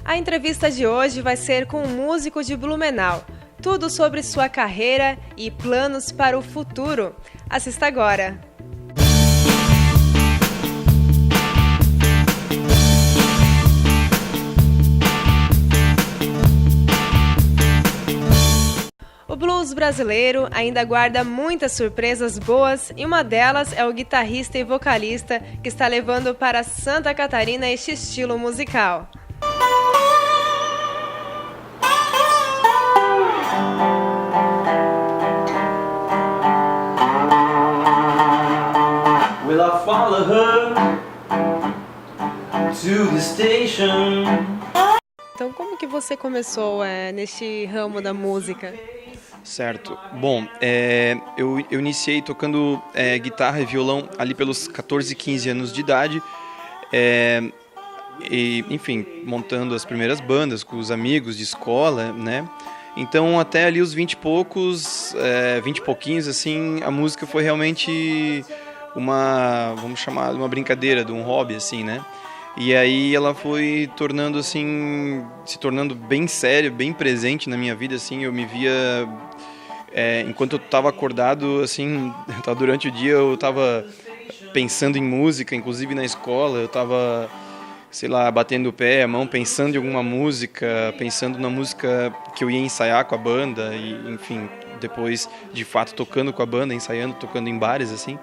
A entrevista de hoje vai ser com um músico de Blumenau. Tudo sobre sua carreira e planos para o futuro. Assista agora! O blues brasileiro ainda guarda muitas surpresas boas e uma delas é o guitarrista e vocalista que está levando para Santa Catarina este estilo musical. Will I follow her to the station? Então, como que você começou neste ramo da música? Certo. Bom, eu iniciei tocando guitarra e violão ali pelos 14, 15 anos de idade. E, enfim, montando as primeiras bandas com os amigos de escola, né? Então, até ali os 20 e poucos, 20 e pouquinhos, assim, a música foi realmente vamos chamar de uma brincadeira, de um hobby, assim, né? E aí ela foi tornando assim, se tornando bem séria, bem presente na minha vida, assim. Eu me via enquanto eu estava acordado, assim, durante o dia eu estava pensando em música, inclusive na escola, eu estava, sei lá, batendo o pé, a mão, pensando em alguma música, pensando na música que eu ia ensaiar com a banda e, enfim, depois de fato tocando com a banda, ensaiando, tocando em bares, assim.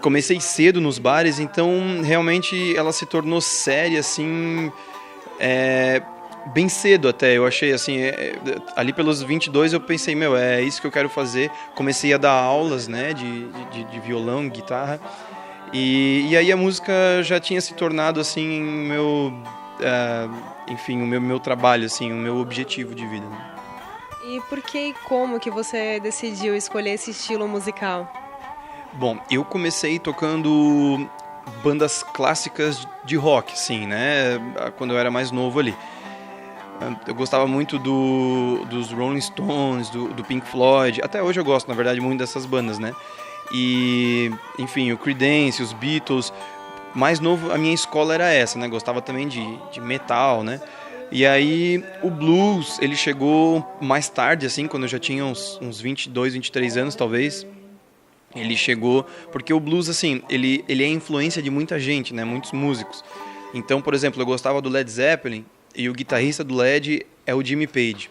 Comecei cedo nos bares, então realmente ela se tornou séria, assim, bem cedo até. Eu achei, assim, ali pelos 22 eu pensei, é isso que eu quero fazer. Comecei a dar aulas, né, de violão, guitarra, e aí a música já tinha se tornado, assim, enfim, o meu trabalho, assim, o meu objetivo de vida, né? E por que e como que você decidiu escolher esse estilo musical? Bom, eu comecei tocando bandas clássicas de rock, assim, né? Quando eu era mais novo ali. Eu gostava muito dos Rolling Stones, do Pink Floyd. Até hoje eu gosto, na verdade, muito dessas bandas, né? E, enfim, o Creedence, os Beatles. Mais novo, a minha escola era essa, né? Gostava também de metal, né? E aí o blues, ele chegou mais tarde, assim, quando eu já tinha uns 22, 23 anos, talvez. Ele chegou porque o blues, assim, ele é a influência de muita gente, né? Muitos músicos. Então, por exemplo, eu gostava do Led Zeppelin e o guitarrista do Led é o Jimmy Page.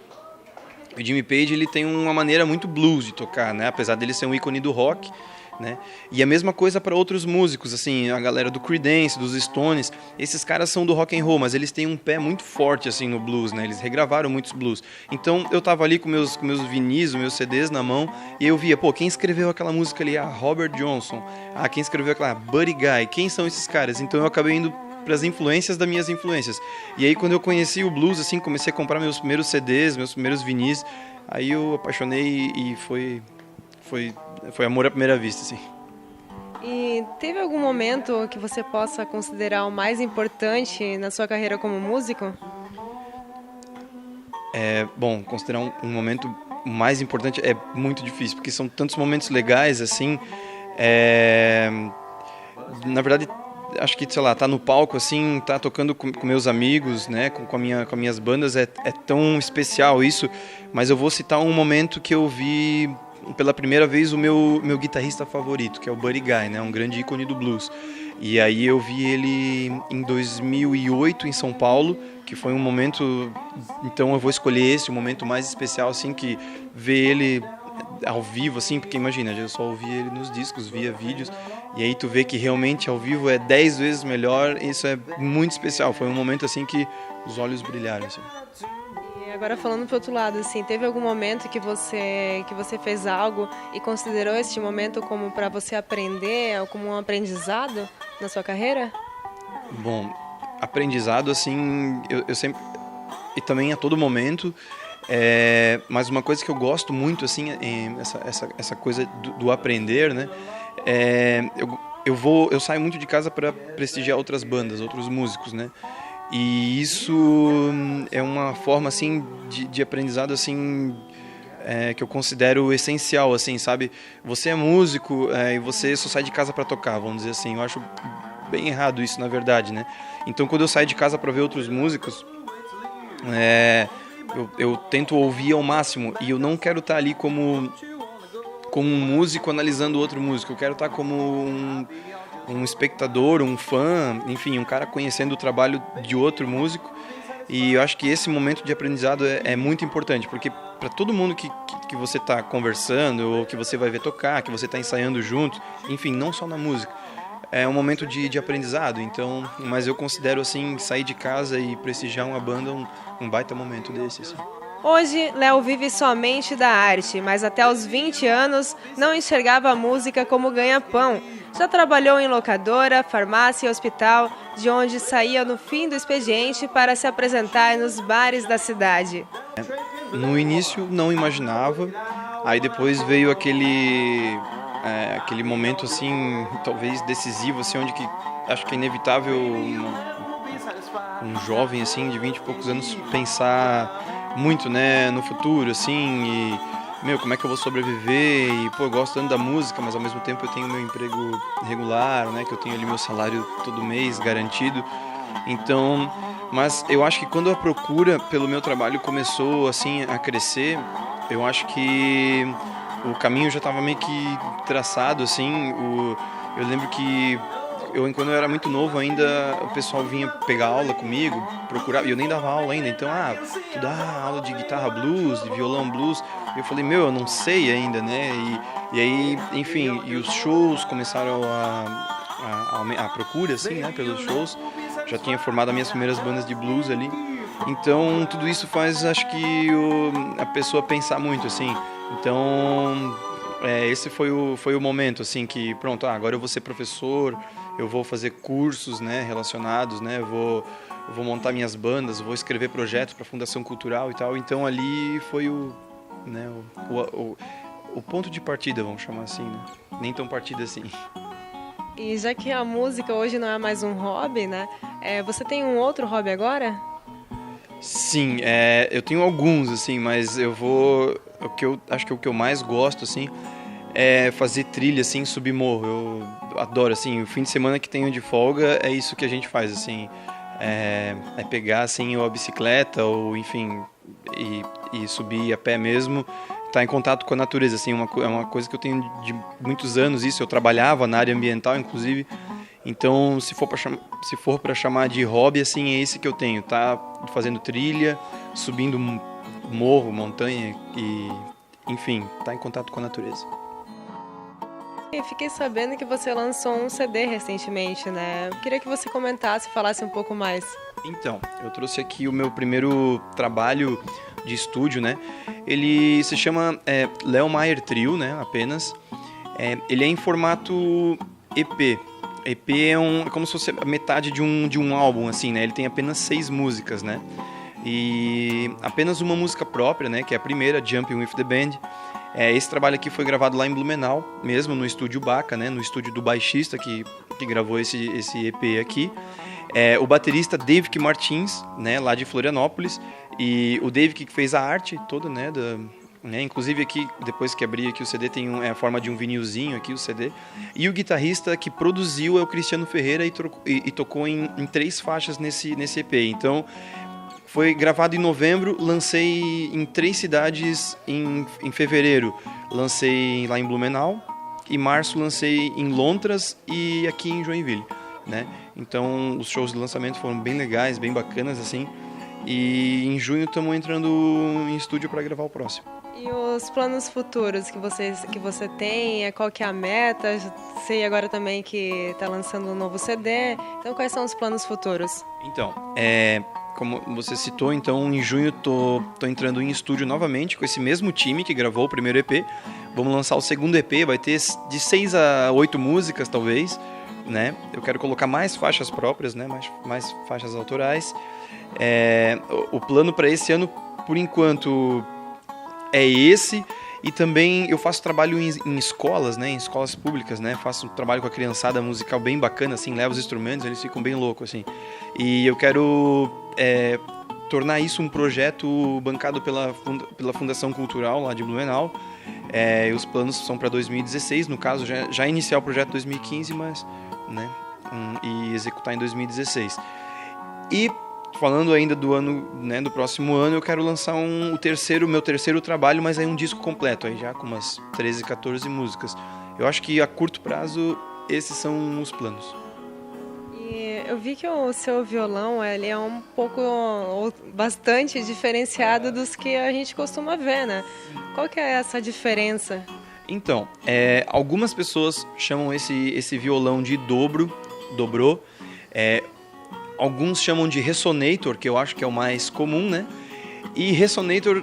O Jimmy Page, ele tem uma maneira muito blues de tocar, né? Apesar dele ser um ícone do rock, né? E a mesma coisa para outros músicos, assim, a galera do Creedence, dos Stones. Esses caras são do rock and roll, mas eles têm um pé muito forte, assim, no blues, né? Eles regravaram muitos blues. Então eu tava ali com meus vinis, meus CDs na mão, e eu via, quem escreveu aquela música ali? Robert Johnson. Quem escreveu aquela? Buddy Guy. Quem são esses caras? Então eu acabei indo para as influências das minhas influências. E aí quando eu conheci o blues, assim, comecei a comprar meus primeiros CDs, meus primeiros vinis, aí eu apaixonei e foi amor à primeira vista, assim. E teve algum momento que você possa considerar o mais importante na sua carreira como músico? Bom, considerar um momento mais importante é muito difícil, porque são tantos momentos legais, assim. Na verdade, acho que, sei lá, tá no palco, assim, tá tocando com meus amigos, né, com minhas bandas, é tão especial isso. Mas eu vou citar um momento que eu vi pela primeira vez o meu guitarrista favorito, que é o Buddy Guy, né, um grande ícone do blues. E aí eu vi ele em 2008 em São Paulo, que foi um momento, então eu vou escolher esse, o momento mais especial, assim, que ver ele ao vivo, assim, porque imagina, eu só ouvia ele nos discos, via vídeos, e aí tu vê que realmente ao vivo é 10 vezes melhor, isso é muito especial, foi um momento, assim, que os olhos brilharam, assim. Agora falando pro outro lado, assim, teve algum momento que você fez algo e considerou este momento como para você aprender, como um aprendizado na sua carreira? Bom, aprendizado, assim, eu sempre, e também a todo momento, mas uma coisa que eu gosto muito, assim, essa coisa do aprender, né, eu saio muito de casa para prestigiar outras bandas, outros músicos, né. E isso é uma forma, assim, de aprendizado, assim, que eu considero essencial, assim, sabe? Você é músico e você só sai de casa para tocar, vamos dizer assim. Eu acho bem errado isso, na verdade, né? Então, quando eu saio de casa para ver outros músicos, Eu tento ouvir ao máximo e eu não quero estar ali como um músico analisando outro músico. Eu quero estar como um espectador, um fã, enfim, um cara conhecendo o trabalho de outro músico. E eu acho que esse momento de aprendizado é muito importante, porque para todo mundo que você está conversando, ou que você vai ver tocar, que você está ensaiando junto, enfim, não só na música, é um momento de aprendizado. Então, mas eu considero assim, sair de casa e prestigiar uma banda um baita momento desse, assim. Hoje, Léo vive somente da arte, mas até os 20 anos não enxergava a música como ganha-pão. Já trabalhou em locadora, farmácia e hospital, de onde saía no fim do expediente para se apresentar nos bares da cidade. No início não imaginava, aí depois veio aquele momento assim, talvez decisivo, assim, onde que acho que é inevitável um jovem assim de 20 e poucos anos pensar muito, né, no futuro, assim, e como é que eu vou sobreviver? E eu gosto tanto da música, mas ao mesmo tempo eu tenho meu emprego regular, né, que eu tenho ali meu salário todo mês garantido. Então, mas eu acho que quando a procura pelo meu trabalho começou assim a crescer, eu acho que o caminho já estava meio que traçado, assim. Eu lembro que quando eu era muito novo ainda, o pessoal vinha pegar aula comigo, procurar, e eu nem dava aula ainda, então, tu dá aula de guitarra blues, de violão blues, e eu falei, eu não sei ainda, né, e aí, enfim, e os shows começaram a procura, assim, né, pelos shows, já tinha formado as minhas primeiras bandas de blues ali, então tudo isso faz, acho que, a pessoa pensar muito, assim, então, esse foi o momento, assim, que, pronto, agora eu vou ser professor, eu vou fazer cursos, né, relacionados, né, eu vou montar minhas bandas, vou escrever projetos para a Fundação Cultural e tal. Então ali foi o ponto de partida, vamos chamar assim, né? Nem tão partida assim. E já que a música hoje não é mais um hobby, né? Você tem um outro hobby agora? Sim, eu tenho alguns, assim, mas acho que o que eu mais gosto, assim, é fazer trilha, assim, subir morro. Eu adoro, assim, o fim de semana que tenho de folga é isso que a gente faz, assim, é pegar, assim, ou a bicicleta, ou, enfim, e subir a pé mesmo, estar em contato com a natureza, assim, é uma coisa que eu tenho de muitos anos, isso, eu trabalhava na área ambiental, inclusive, então, se for para chamar de hobby, assim, é esse que eu tenho, tá fazendo trilha, subindo morro, montanha, e, enfim, tá em contato com a natureza. Eu fiquei sabendo que você lançou um CD recentemente, né? Eu queria que você comentasse, falasse um pouco mais. Então, eu trouxe aqui o meu primeiro trabalho de estúdio, né? Ele se chama Léo Mayer Trio, né? Apenas. Ele é em formato EP. EP é como se fosse a metade de um álbum, assim, né? Ele tem apenas 6 músicas, né? E apenas uma música própria, né? Que é a primeira, Jumping with the Band. Esse trabalho aqui foi gravado lá em Blumenau, mesmo no estúdio Baca, né? No estúdio do baixista que gravou esse EP aqui. O baterista David Martins, né? Lá de Florianópolis. E o David que fez a arte toda, né? Inclusive aqui, depois que abri aqui o CD, tem a forma de um vinilzinho aqui, o CD. E o guitarrista que produziu é o Cristiano Ferreira e tocou em 3 faixas nesse EP. Então, foi gravado em novembro, lancei em 3 cidades em fevereiro. Lancei lá em Blumenau, em março lancei em Lontras e aqui em Joinville, né? Então, os shows de lançamento foram bem legais, bem bacanas, assim. E em junho estamos entrando em estúdio para gravar o próximo. E os planos futuros que você tem, qual que é a meta? Sei agora também que está lançando um novo CD. Então, quais são os planos futuros? Então, como você citou, então em junho tô entrando em estúdio novamente com esse mesmo time que gravou o primeiro EP. Vamos lançar o segundo EP, vai ter de 6 a 8 músicas talvez, né? Eu quero colocar mais faixas próprias, né? Mais faixas autorais. O plano para esse ano, por enquanto, é esse. E também eu faço trabalho em escolas, né? Em escolas públicas, né? Faço um trabalho com a criançada musical bem bacana, assim, levo os instrumentos, eles ficam bem loucos, assim. E eu quero tornar isso um projeto bancado pela Fundação Cultural lá de Blumenau. E os planos são para 2016, no caso, já iniciar o projeto em 2015, mas, né? E executar em 2016. E falando ainda do ano, né, do próximo ano, eu quero lançar meu terceiro trabalho, mas aí um disco completo, aí já com umas 13, 14 músicas. Eu acho que a curto prazo esses são os planos. E eu vi que o seu violão ele é um pouco, ou bastante diferenciado dos que a gente costuma ver, né? Qual que é essa diferença? Então, algumas pessoas chamam esse violão de dobro. Alguns chamam de resonator, que eu acho que é o mais comum, né? E resonator,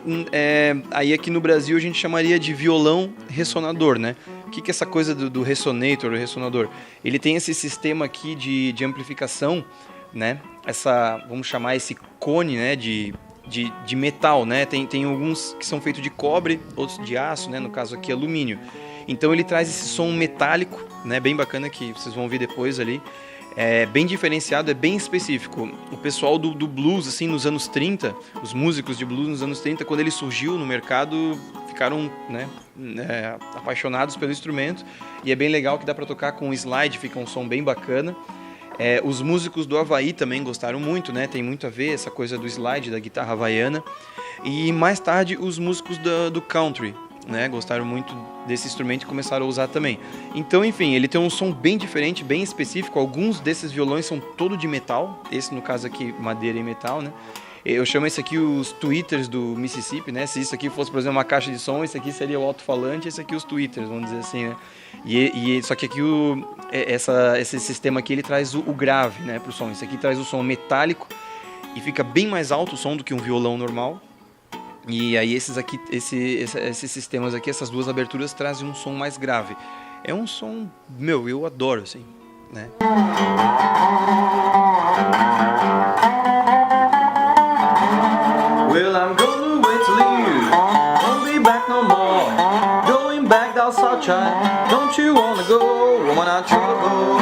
aí aqui no Brasil a gente chamaria de violão ressonador, né? O que é essa coisa do resonator, do ressonador? Ele tem esse sistema aqui de amplificação, né? Vamos chamar esse cone, né? De metal, né? Tem alguns que são feitos de cobre, outros de aço, né? No caso aqui alumínio. Então ele traz esse som metálico, né? Bem bacana, que vocês vão ouvir depois ali. É bem diferenciado, é bem específico. O pessoal do blues, assim, nos anos 30, os músicos de blues nos anos 30, quando ele surgiu no mercado, ficaram, né, apaixonados pelo instrumento. E é bem legal que dá para tocar com slide, fica um som bem bacana. Os músicos do Havaí também gostaram muito, né? Tem muito a ver essa coisa do slide, da guitarra havaiana. E mais tarde os músicos do country, né, gostaram muito desse instrumento e começaram a usar também. Então, enfim, ele tem um som bem diferente, bem específico. Alguns desses violões são todo de metal. Esse, no caso aqui, madeira e metal, né? Eu chamo esse aqui os tweeters do Mississippi, né? Se isso aqui fosse, por exemplo, uma caixa de som, esse aqui seria o alto-falante, esse aqui os tweeters, vamos dizer assim, né? Só que aqui esse sistema aqui ele traz o grave, né, pro som. Esse aqui traz o som metálico e fica bem mais alto o som do que um violão normal. E aí esses sistemas aqui, essas duas aberturas trazem um som mais grave. É um som, eu adoro, assim, né? Well, I'm gonna wait till you won't be back no more. Going back down south child, don't you wanna go? Woman, I trouble.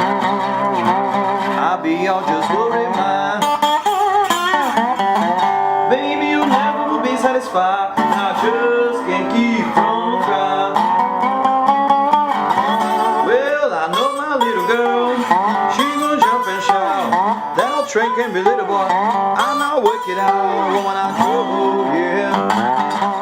I'll be all just worried man. Baby, you'll never be satisfied. I just can't keep from crying. Well, I know my little girl, she gonna jump and shout. That old train can be little boy. I'm not working out, woman, I trouble, yeah.